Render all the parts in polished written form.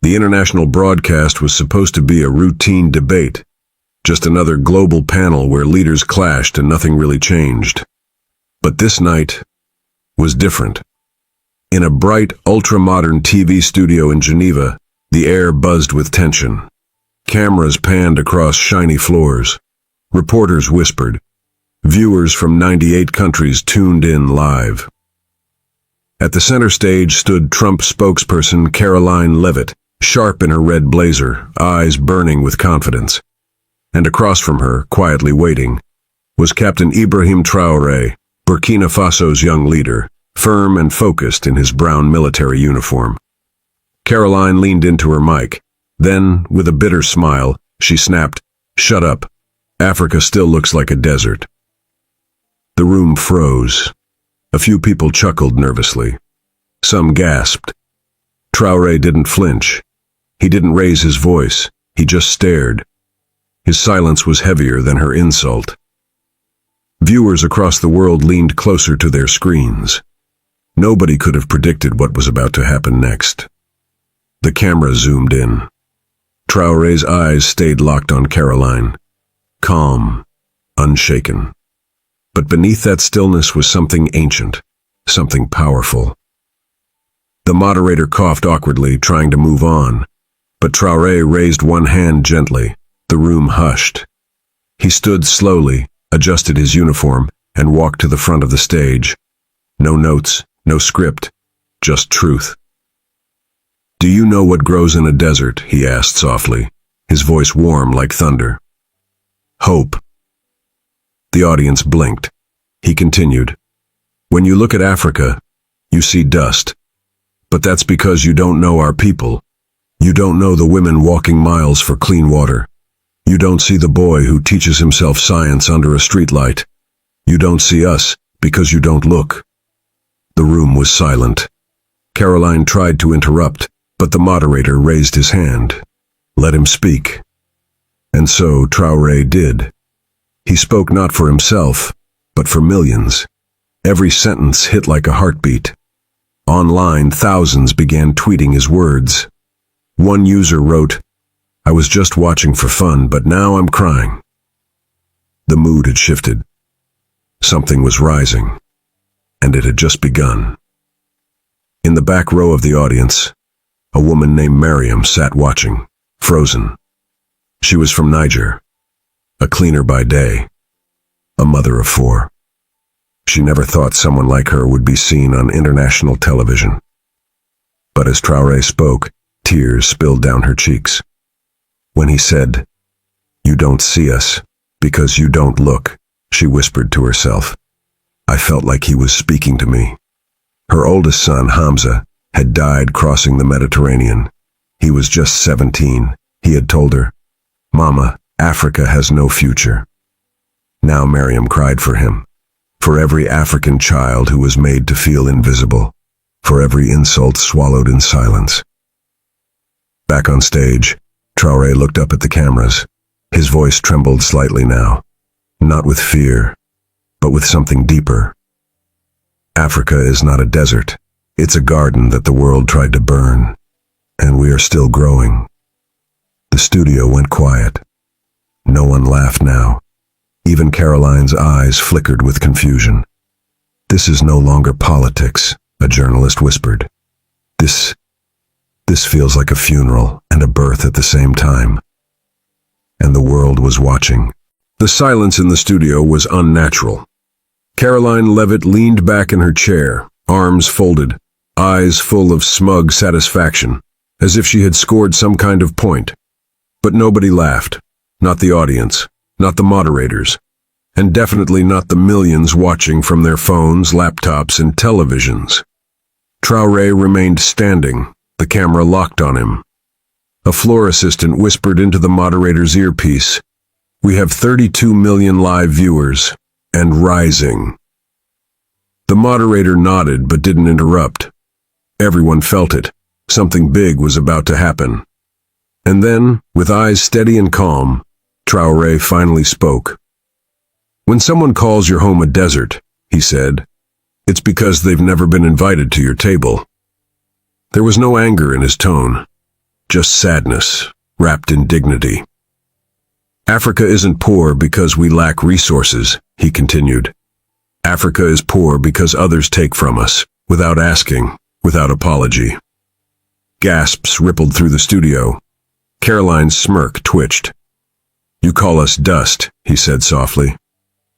The international broadcast was supposed to be a routine debate, just another global panel where leaders clashed and nothing really changed. But this night was different. In a bright, ultra-modern TV studio in Geneva, the air buzzed with tension. Cameras panned across shiny floors. Reporters whispered. Viewers from 98 countries tuned in live. At the center stage stood Trump spokesperson Karoline Leavitt, sharp in her red blazer, eyes burning with confidence. And across from her, quietly waiting, was Captain Ibrahim Traoré, Burkina Faso's young leader, firm and focused in his brown military uniform. Karoline leaned into her mic. Then, with a bitter smile, she snapped, "Shut up. Africa still looks like a desert." The room froze. A few people chuckled nervously. Some gasped. Traoré didn't flinch. He didn't raise his voice. He just stared. His silence was heavier than her insult. Viewers across the world leaned closer to their screens. Nobody could have predicted what was about to happen next. The camera zoomed in. Traoré's eyes stayed locked on Karoline, calm, unshaken. But beneath that stillness was something ancient, something powerful. The moderator coughed awkwardly, trying to move on, but Traoré raised one hand gently. The room hushed. He stood slowly, adjusted his uniform, and walked to the front of the stage. No notes, no script, just truth. "Do you know what grows in a desert?" he asked softly, his voice warm like thunder. "Hope." The audience blinked. He continued, "When you look at Africa, you see dust. But that's because you don't know our people. You don't know the women walking miles for clean water. You don't see the boy who teaches himself science under a streetlight. You don't see us because you don't look." The room was silent. Karoline tried to interrupt, but the moderator raised his hand. Let him speak. And so Traoré did. He spoke not for himself, but for millions. Every sentence hit like a heartbeat. Online, thousands began tweeting his words. One user wrote, "I was just watching for fun, but now I'm crying." The mood had shifted. Something was rising, and it had just begun. In the back row of the audience, a woman named Miriam sat watching, frozen. She was from Niger, a cleaner by day, a mother of 4. She never thought someone like her would be seen on international television. But as Traoré spoke, tears spilled down her cheeks. When he said, "You don't see us because you don't look," she whispered to herself. I felt like he was speaking to me. Her oldest son, Hamza, had died crossing the Mediterranean. He was just 17. He had told her, "Mama, Africa has no future." Now Miriam cried for him, for every African child who was made to feel invisible, for every insult swallowed in silence. Back on stage, Traoré looked up at the cameras. His voice trembled slightly now, not with fear, but with something deeper. Africa is not a desert. It's a garden that the world tried to burn, and we are still growing. The studio went quiet. No one laughed now. Even Karoline's eyes flickered with confusion. "This is no longer politics," a journalist whispered. This feels like a funeral and a birth at the same time." And the world was watching. The silence in the studio was unnatural. Karoline Leavitt leaned back in her chair, arms folded, eyes full of smug satisfaction, as if she had scored some kind of point. But nobody laughed. Not the audience, not the moderators, and definitely not the millions watching from their phones, laptops, and televisions. Traoré remained standing, the camera locked on him. A floor assistant whispered into the moderator's earpiece, "We have 32 million live viewers, and rising." The moderator nodded but didn't interrupt. Everyone felt it. Something big was about to happen. And then, with eyes steady and calm, Traoré finally spoke. "When someone calls your home a desert," he said, "it's because they've never been invited to your table." There was no anger in his tone, just sadness, wrapped in dignity. Africa isn't poor because we lack resources, he continued. Africa is poor because others take from us, without asking, without apology. Gasps rippled through the studio. Karoline's smirk twitched. You call us dust, he said softly.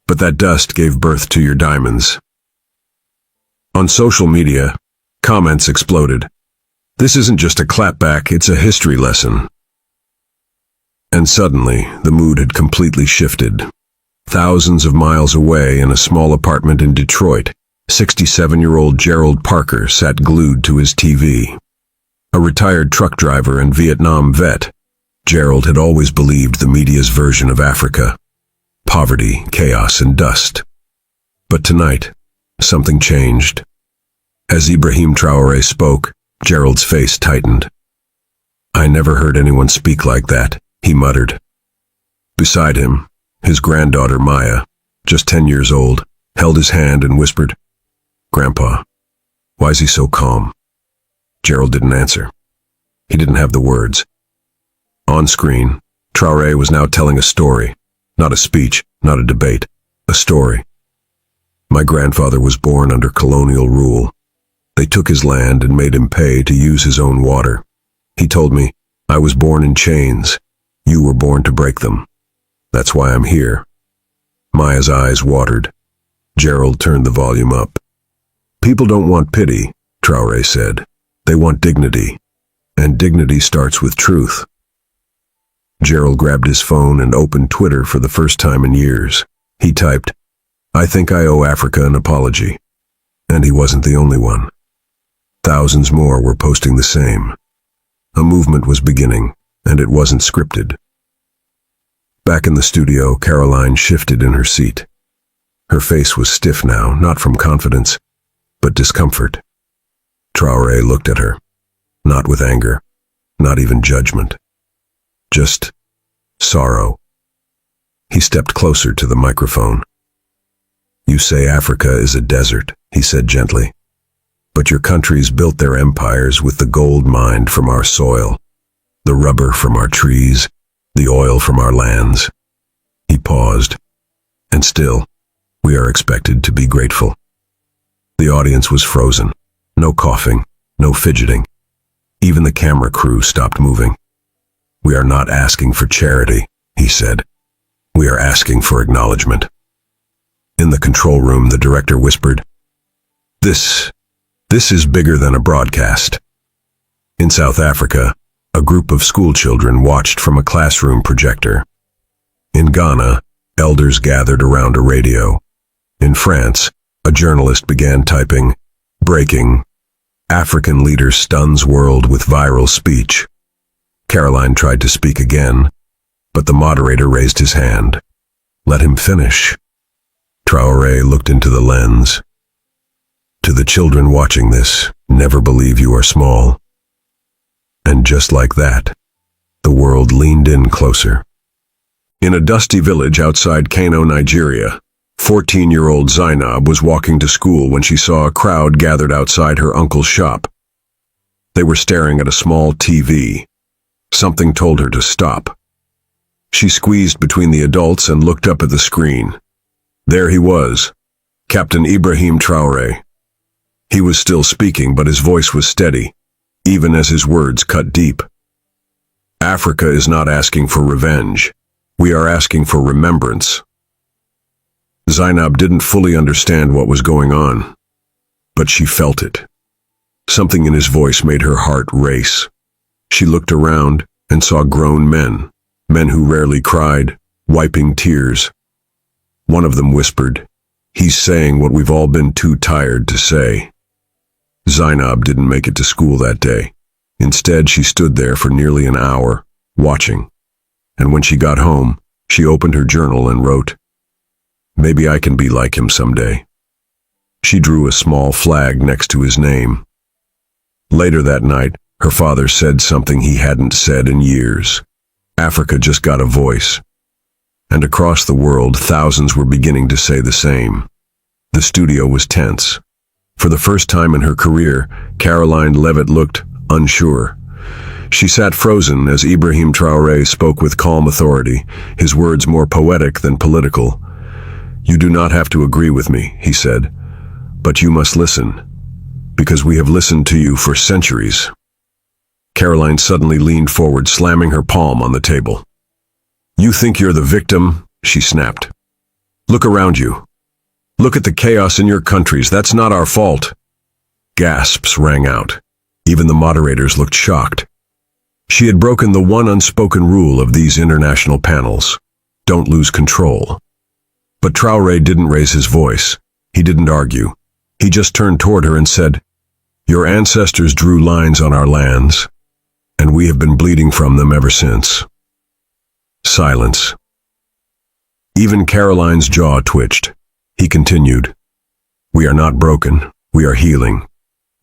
But that dust gave birth to your diamonds. On social media, comments exploded. This isn't just a clapback, it's a history lesson. And suddenly, the mood had completely shifted. Thousands of miles away in a small apartment in Detroit, 67-year-old Gerald Parker sat glued to his TV. A retired truck driver and Vietnam vet, Gerald had always believed the media's version of Africa. Poverty, chaos, and dust. But tonight, something changed. As Ibrahim Traoré spoke, Gerald's face tightened. I never heard anyone speak like that, he muttered. Beside him, his granddaughter Maya, just 10 years old, held his hand and whispered, Grandpa, why is he so calm? Gerald didn't answer. He didn't have the words. On screen, Traoré was now telling a story, not a speech, not a debate, a story. My grandfather was born under colonial rule. They took his land and made him pay to use his own water. He told me, I was born in chains. You were born to break them. That's why I'm here. Maya's eyes watered. Gerald turned the volume up. People don't want pity, Traoré said. They want dignity. And dignity starts with truth. Gerald grabbed his phone and opened Twitter for the first time in years. He typed, I think I owe Africa an apology. And he wasn't the only one. Thousands more were posting the same. A movement was beginning, and it wasn't scripted. Back in the studio, Karoline shifted in her seat. Her face was stiff now, not from confidence, but discomfort. Traoré looked at her, not with anger, not even judgment. Just sorrow. He stepped closer to the microphone. You say Africa is a desert, he said gently. But your countries built their empires with the gold mined from our soil, the rubber from our trees, the oil from our lands. He paused. And still, we are expected to be grateful. The audience was frozen. No coughing, no fidgeting. Even the camera crew stopped moving. We are not asking for charity, he said. We are asking for acknowledgement. In the control room, the director whispered, This is bigger than a broadcast. In South Africa, a group of schoolchildren watched from a classroom projector. In Ghana, elders gathered around a radio. In France, a journalist began typing, Breaking. African leader stuns world with viral speech. Karoline tried to speak again, but the moderator raised his hand. Let him finish. Traoré looked into the lens. To the children watching this, never believe you are small. And just like that, the world leaned in closer. In a dusty village outside Kano, Nigeria, 14-year-old Zainab was walking to school when she saw a crowd gathered outside her uncle's shop. They were staring at a small TV. Something told her to stop. She squeezed between the adults and looked up at the screen. There he was, Captain Ibrahim Traoré. He was still speaking, but his voice was steady, even as his words cut deep. Africa is not asking for revenge. We are asking for remembrance. Zainab didn't fully understand what was going on, but she felt it. Something in his voice made her heart race. She looked around and saw grown men who rarely cried, wiping tears. One of them whispered, He's saying what we've all been too tired to say. Zainab didn't make it to school that day. Instead, she stood there for nearly an hour, watching. And when she got home, she opened her journal and wrote, Maybe I can be like him someday. She drew a small flag next to his name. Later that night, her father said something he hadn't said in years. Africa just got a voice. And across the world, thousands were beginning to say the same. The studio was tense. For the first time in her career, Karoline Leavitt looked unsure. She sat frozen as Ibrahim Traoré spoke with calm authority, his words more poetic than political. "You do not have to agree with me," he said, "but you must listen, because we have listened to you for centuries." Karoline suddenly leaned forward, slamming her palm on the table. "You think you're the victim?" she snapped. "Look around you. Look at the chaos in your countries. That's not our fault." Gasps rang out. Even the moderators looked shocked. She had broken the one unspoken rule of these international panels: don't lose control. But Traoré didn't raise his voice. He didn't argue. He just turned toward her and said, "Your ancestors drew lines on our lands, and we have been bleeding from them ever since." Silence. Even Karoline's jaw twitched. He continued, "We are not broken. We are healing.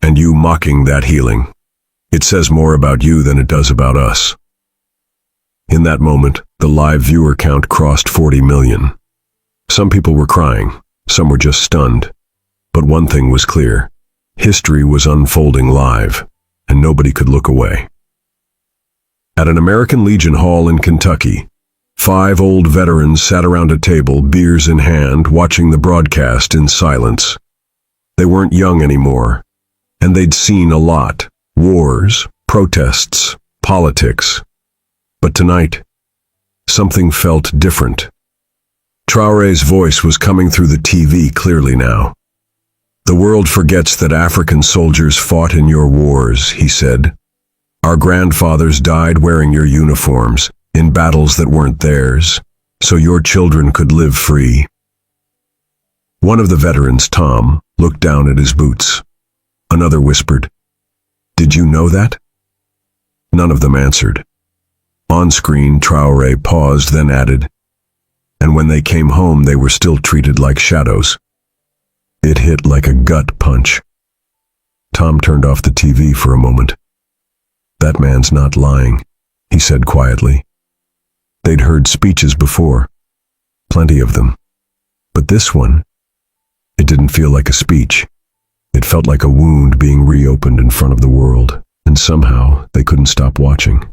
And you mocking that healing. It says more about you than it does about us." In that moment, the live viewer count crossed 40 million. Some people were crying. Some were just stunned. But one thing was clear. History was unfolding live, and nobody could look away. At an American Legion Hall in Kentucky, 5 old veterans sat around a table, beers in hand, watching the broadcast in silence. They weren't young anymore, and they'd seen a lot: wars, protests, politics. But tonight, something felt different. Traoré's voice was coming through the TV clearly now. "The world forgets that African soldiers fought in your wars," he said. "Our grandfathers died wearing your uniforms, in battles that weren't theirs, so your children could live free." One of the veterans, Tom, looked down at his boots. Another whispered, "Did you know that?" None of them answered. On screen, Traoré paused, then added, "And when they came home, they were still treated like shadows." It hit like a gut punch. Tom turned off the TV for a moment. "That man's not lying," he said quietly. They'd heard speeches before, plenty of them. But this one, it didn't feel like a speech. It felt like a wound being reopened in front of the world, and somehow they couldn't stop watching.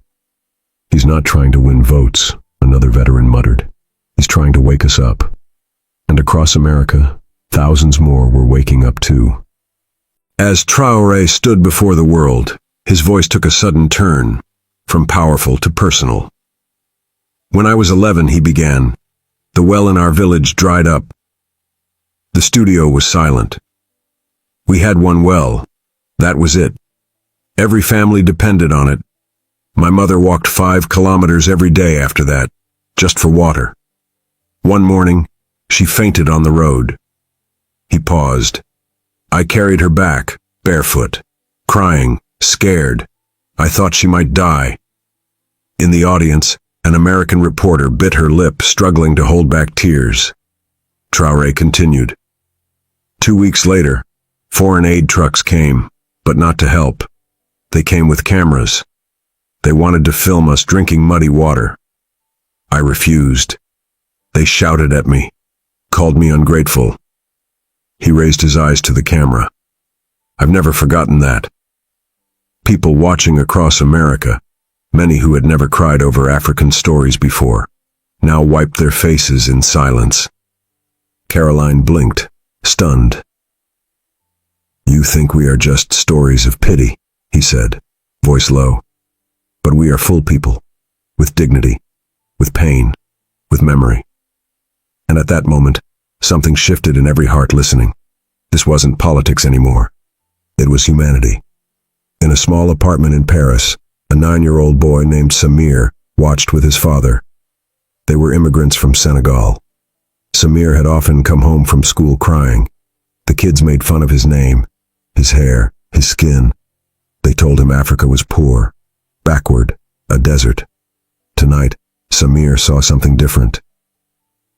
"He's not trying to win votes," another veteran muttered. "He's trying to wake us up." And across America, thousands more were waking up too. As Traoré stood before the world, his voice took a sudden turn, from powerful to personal. "When I was 11, he began, the well in our village dried up. The studio was silent. We had one well. That was it. Every family depended on it. My mother walked 5 kilometers every day after that, just for water. One morning, she fainted on the road." He paused. "I carried her back, barefoot, crying, scared. I thought she might die." In the audience, an American reporter bit her lip, struggling to hold back tears. Traoré continued. 2 weeks later, foreign aid trucks came, but not to help. They came with cameras. They wanted to film us drinking muddy water. I refused. They shouted at me, called me ungrateful." He raised his eyes to the camera. "I've never forgotten that." People watching across America, many who had never cried over African stories before, now wiped their faces in silence. Karoline blinked, stunned. "You think we are just stories of pity," he said, voice low. "But we are full people, with dignity, with pain, with memory." And at that moment, something shifted in every heart listening. This wasn't politics anymore. It was humanity. In a small apartment in Paris, a 9-year-old boy named Samir watched with his father. They were immigrants from Senegal. Samir had often come home from school crying. The kids made fun of his name, his hair, his skin. They told him Africa was poor, backward, a desert. Tonight, Samir saw something different.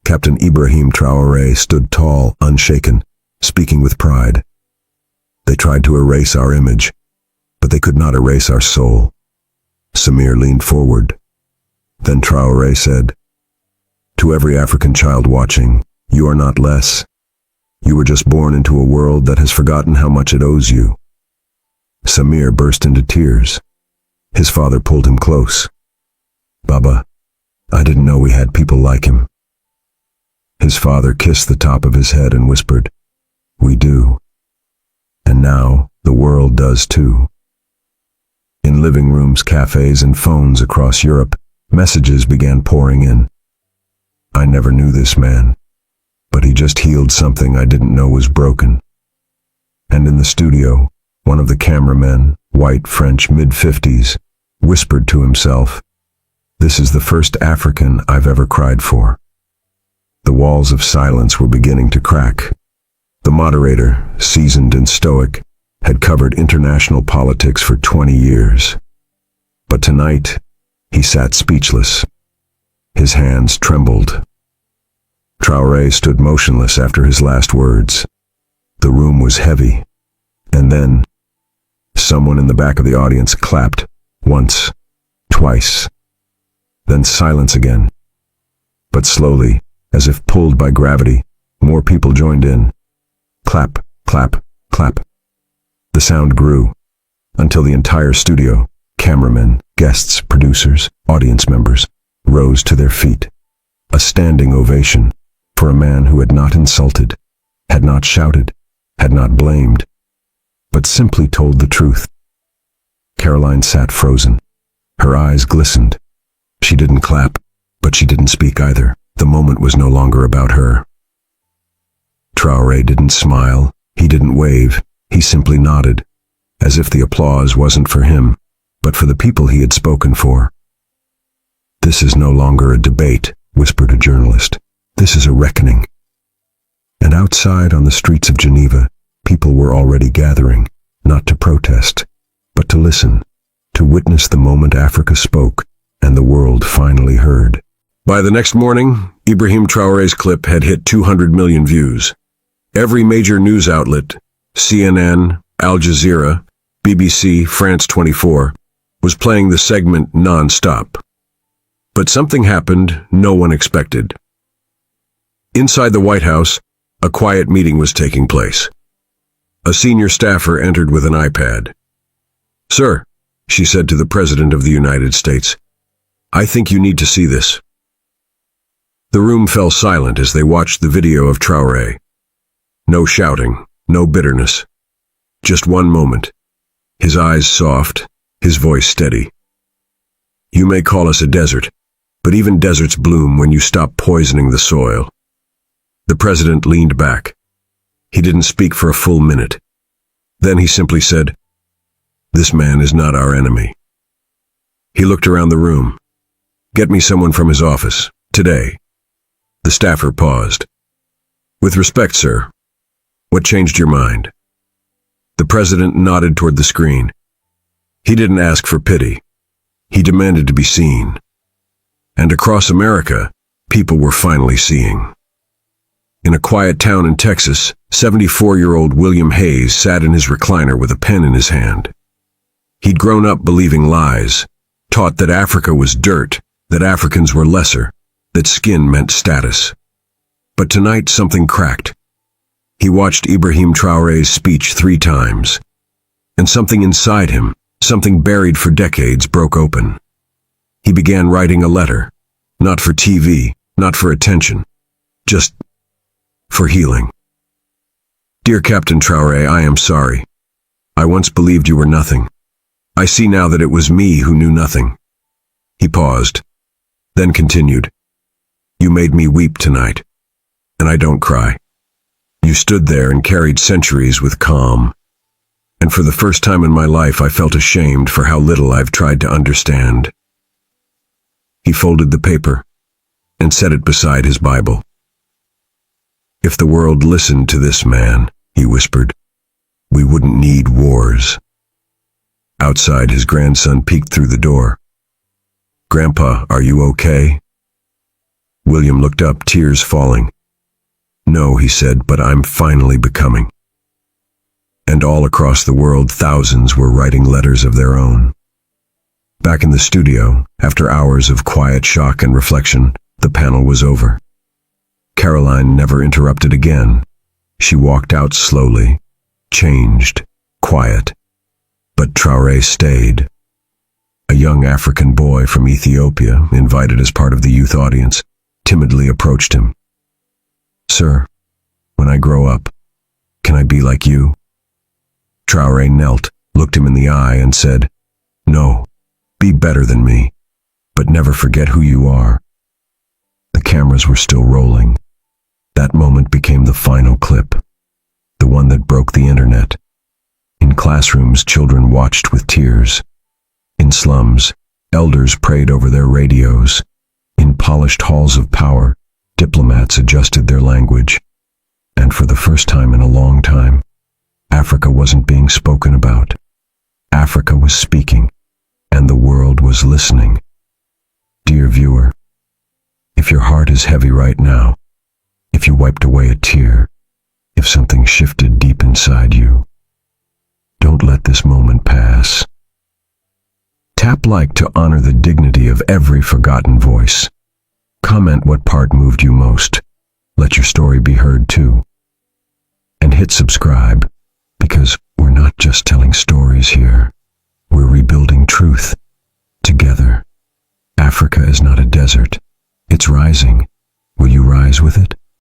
Captain Ibrahim Traoré stood tall, unshaken, speaking with pride. They tried to erase our image, but they could not erase our soul. Samir leaned forward. Then Traoré said, "To every African child watching, you are not less. You were just born into a world that has forgotten how much it owes you." Samir burst into tears. His father pulled him close. "Baba, I didn't know we had people like him." His father kissed the top of his head and whispered, "We do. And now the world does too." In living rooms, cafes, and phones across Europe, messages began pouring in. "I never knew this man, but he just healed something I didn't know was broken." And in the studio, one of the cameramen, white French mid-50s, whispered to himself, "This is the first African I've ever cried for." The walls of silence were beginning to crack. The moderator, seasoned and stoic, had covered international politics for 20 years. But tonight, he sat speechless. His hands trembled. Traoré stood motionless after his last words. The room was heavy. And then, someone in the back of the audience clapped, once, twice. Then silence again. But slowly, as if pulled by gravity, more people joined in. Clap, clap, clap. The sound grew, until the entire studio, cameramen, guests, producers, audience members, rose to their feet. A standing ovation for a man who had not insulted, had not shouted, had not blamed, but simply told the truth. Karoline sat frozen. Her eyes glistened. She didn't clap, but she didn't speak either. The moment was no longer about her. Traoré didn't smile, he didn't wave, he simply nodded, as if the applause wasn't for him, but for the people he had spoken for. "This is no longer a debate," whispered a journalist. "This is a reckoning." And outside on the streets of Geneva, people were already gathering, not to protest, but to listen, to witness the moment Africa spoke and the world finally heard. By the next morning, Ibrahim Traoré's clip had hit 200 million views. Every major news outlet, CNN, Al Jazeera, BBC, France 24, was playing the segment non-stop. But something happened no one expected. Inside the White House, a quiet meeting was taking place. A senior staffer entered with an iPad. "Sir," she said to the President of the United States, "I think you need to see this." The room fell silent as they watched the video of Traoré. No shouting, no bitterness. Just one moment. His eyes soft, his voice steady. "You may call us a desert, but even deserts bloom when you stop poisoning the soil." The president leaned back. He didn't speak for a full minute. Then he simply said, "This man is not our enemy." He looked around the room. "Get me someone from his office, today." The staffer paused. "With respect, sir, what changed your mind?" The president nodded toward the screen. He didn't ask for pity. He demanded to be seen. And across America, people were finally seeing. In a quiet town in Texas, 74-year-old William Hayes sat in his recliner with a pen in his hand. He'd grown up believing lies, taught that Africa was dirt, that Africans were lesser, that skin meant status. But tonight something cracked. He watched Ibrahim Traoré's speech 3 times, and something inside him, something buried for decades, broke open. He began writing a letter, not for TV, not for attention, just for healing. "Dear Captain Traoré, I am sorry. I once believed you were nothing. I see now that it was me who knew nothing." He paused, then continued, "You made me weep tonight, and I don't cry. You stood there and carried centuries with calm. And for the first time in my life, I felt ashamed for how little I've tried to understand." He folded the paper and set it beside his Bible. "If the world listened to this man," he whispered, "we wouldn't need wars." Outside, his grandson peeked through the door. "Grandpa, are you okay?" William looked up, tears falling. "No," he said, "but I'm finally becoming." And all across the world, thousands were writing letters of their own. Back in the studio, after hours of quiet shock and reflection, the panel was over. Karoline never interrupted again. She walked out slowly, changed, quiet. But Traoré stayed. A young African boy from Ethiopia, invited as part of the youth audience, timidly approached him. "Sir, when I grow up, can I be like you?" Traoré knelt, looked him in the eye, and said, "No, be better than me, but never forget who you are." The cameras were still rolling. That moment became the final clip, the one that broke the internet. In classrooms, children watched with tears. In slums, elders prayed over their radios. In polished halls of power, diplomats adjusted their language. And for the first time in a long time, Africa wasn't being spoken about. Africa was speaking, and the world was listening. Dear viewer, if your heart is heavy right now, if you wiped away a tear, if something shifted deep inside you, don't let this moment pass. Tap like to honor the dignity of every forgotten voice. Comment what part moved you most. Let your story be heard too. And hit subscribe, because we're not just telling stories here. We're rebuilding truth together. Africa is not a desert. It's rising. Will you rise with it?